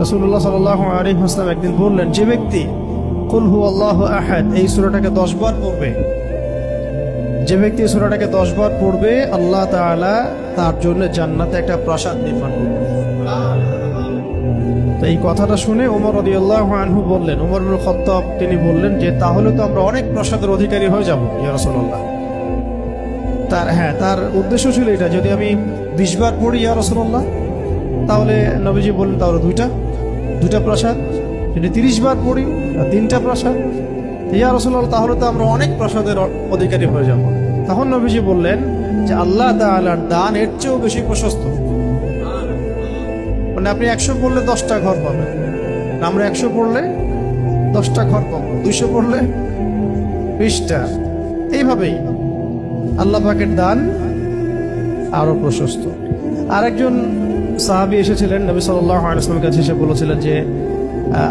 রাসূলুল্লাহ সাল্লাল্লাহু আলাইহি ওয়াসাল্লাম একদিন বললেন, যে ব্যক্তি কুল হুয়াল্লাহু আহাদ এই সূরাটাকে 10 বার পড়বে, যে ব্যক্তি সূরাটাকে 10 বার পড়বে, আল্লাহ তাআলা তার জন্য জান্নাতে একটা প্রাসাদ নির্মাণ করবেন। তো এই কথাটা শুনে ওমর রাদিয়াল্লাহু আনহু বললেন, ওমর ইবনে খাত্তাব তিনি বললেন যে তাহলে তো আমরা অনেক প্রাসাদের অধিকারী হয়ে যাব ইয়া রাসূলুল্লাহ। তার উদ্দেশ্য ছিল এটা, যদি আমি 20 বার পড়ি ইয়া রাসূলুল্লাহ, তাহলে নবীজি বললেন তাহলে দুইটা প্রাসাদ, যদি 30 বার পড়ি 3টা প্রাসাদ, ইয়া রাসূলুল্লাহ তাহলে তো আমরা অনেক প্রাসাদের অধিকারী হয়ে যাব। তখন নবীজি বললেন যে আল্লাহ তাআলার দান এর চেয়েও বেশি প্রশস্ত। মানে আপনি 100 পড়লে 10টা ঘর পাবেন, আমরা 100 পড়লে 10টা ঘর পাবো, 200 পড়লে 20টা। এইভাবেই আল্লাহ পাকের দান আরো প্রশস্ত। আরেকজন সাহাবী এসেছিলেন নবী সাল্লাল্লাহু আলাইহি ওয়াসাল্লামের কাছে, এসে বলেছিলেন যে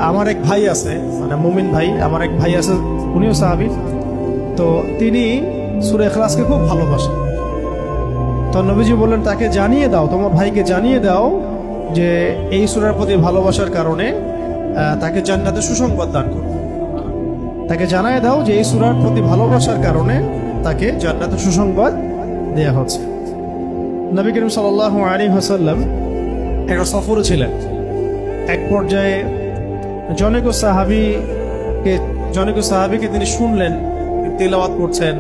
আমার এক ভাই আছে, মানে মুমিন ভাই, আমার এক ভাই আছে, উনিও সাহাবী, তো তিনি সূরা ইখলাসকে খুব ভালোবাসেন। তো নবীজি বললেন তাকে জানিয়ে দাও, তোমার ভাইকে জানিয়ে দাও যে এই সূরার প্রতি ভালোবাসার কারণে তাকে জান্নাতে সুসংবাদ দান করো। তাকে জানিয়ে দাও যে এই সূরার প্রতি ভালোবাসার কারণে তাকে জান্নাতে সুসংবাদ দেয়া হচ্ছে। নবী করিম সাল্লাল্লাহু আলাইহি ওয়াসাল্লাম একটা সফরে ছিলেন। এক পর্যায়ে জনৈক সাহাবীকে তিনি শুনলেন তিলাওয়াত করছেন,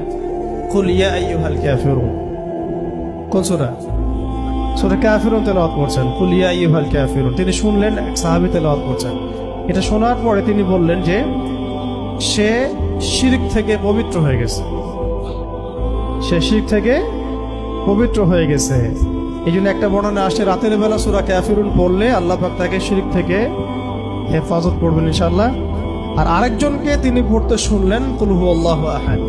কুল ইয়া আইয়ুহাল কাফিরুন। কোন সূরা? সূরা কাফিরুন তেলাওয়াত করছেন, কুল ইয়া আইয়ুহাল কাফিরুন। তিনি শুনলেন এক সাহাবী তেলাওয়াত করছেন। এটা শোনার পরে তিনি বললেন যে সে শিরক থেকে পবিত্র হয়ে গেছে, সে শিরক থেকে পবিত্র হয়ে গেছে। এই জন্য একটা বর্ণনা আসছে, রাতের বেলা সূরা কাফিরুন পড়লে আল্লাহ পাক তাকে শিরক থেকে হেফাজত করবেন ইনশাআল্লাহ। আর আরেকজনকে তিনি পড়তে শুনলেন কুল হুয়াল্লাহু আহাদ।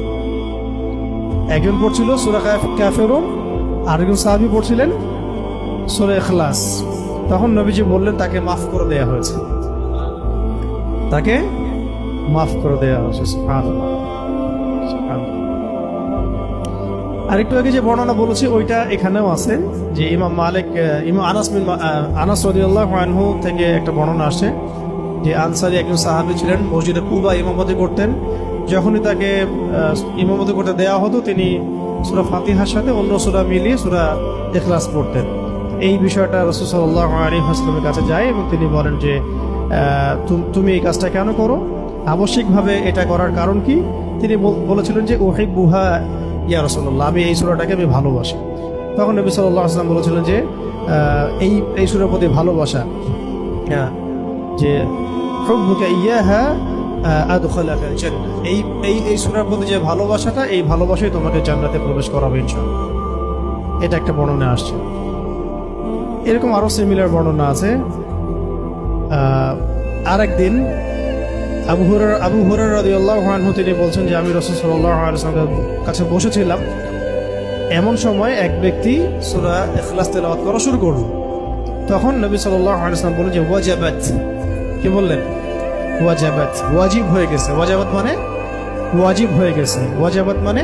একজন পড়ছিল সূরা কাফিরুন, আরেকজন সাহাবী পড়ছিলেন সূরা ইখলাস। তখন নবীজি বললেন তাকে মাফ করে দেয়া হয়েছে, তাকে মাফ করে দেয়া হয়েছে। সুবহানাল্লাহ। আরেকটু আগে যে বর্ণনা বলেছি ওইটা এখানেও আছে, যে ইমাম আনাস রাদিয়াল্লাহু আনহু থেকে একটা বর্ণনা আসে যে আনসারী একজন সাহাবী ছিলেন, মসজিদে কুবা ইমামতি করতেন। যখনই তাকে ইমামতি করতে দেওয়া হতো তিনি সূরা ফাতিহার সাথে অন্য সূরা মিলিয়ে সূরা ইখলাস পড়তেন। এই বিষয়টা রাসূল সাল্লাল্লাহু আলাইহি ওয়াসাল্লামের কাছে যায় এবং তিনি বলেন যে তুমি এই কাজটা কেন করো, আবশ্যিকভাবে এটা করার কারণ কি? তিনি বলেছিলেন যে উহিব্বুহা ইয়া রাসূলুল্লাহ, আমি এই সূরাটাকে আমি ভালোবাসি। তখন নবী সাল্লাল্লাহু আলাইহি ওয়াসাল্লাম বলেছিলেন যে এই সূরার প্রতি ভালোবাসা, যে হুব্বুকা ইয়াহা আদখালাকাল জান্নাহ, এই সূরার প্রতি যে ভালোবাসাটা, এই ভালোবাসাই তোমাকে জান্নাতে প্রবেশ করাবে ইনশাআল্লাহ। এটা একটা বর্ণনা আসছে। এরকম আরো সিমিলার বর্ণনা আছে। আরেকদিন আবু হুরায়রা রাদিয়াল্লাহু আনহু তিনি বলছেন যে আমি রাসূল সাল্লাল্লাহু আলাইহি ওয়াসাল্লামের কাছে বসেছিলাম, এমন সময় এক ব্যক্তি সূরা ইখলাস তেলাওয়াত করা শুরু করলো। তখন নবী সাল্লাল্লাহু আলাইহি ওয়াসাল্লাম বললেন যে ওয়াজাবাত। কি বললেন? ওয়াজাবাত, ওয়াজিব হয়ে গেছে। ওয়াজাবাত মানে ওয়াজিব হয়ে গেছে, ওয়াজাবাত মানে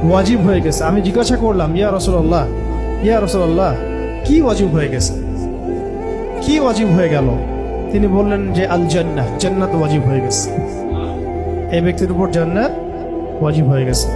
ওয়াজিব হয়ে গেছে। আমি জিজ্ঞাসা করলাম, ইয়া রাসূলুল্লাহ কি ওয়াজিব হয়ে গেছে, কি ওয়াজিব হয়ে গেল? তিনি বললেন যে আল জান্নাহ, জান্নাত ওয়াজিব হয়ে গেছে, এই ব্যক্তির উপর জান্নাত ওয়াজিব হয়ে গেছে।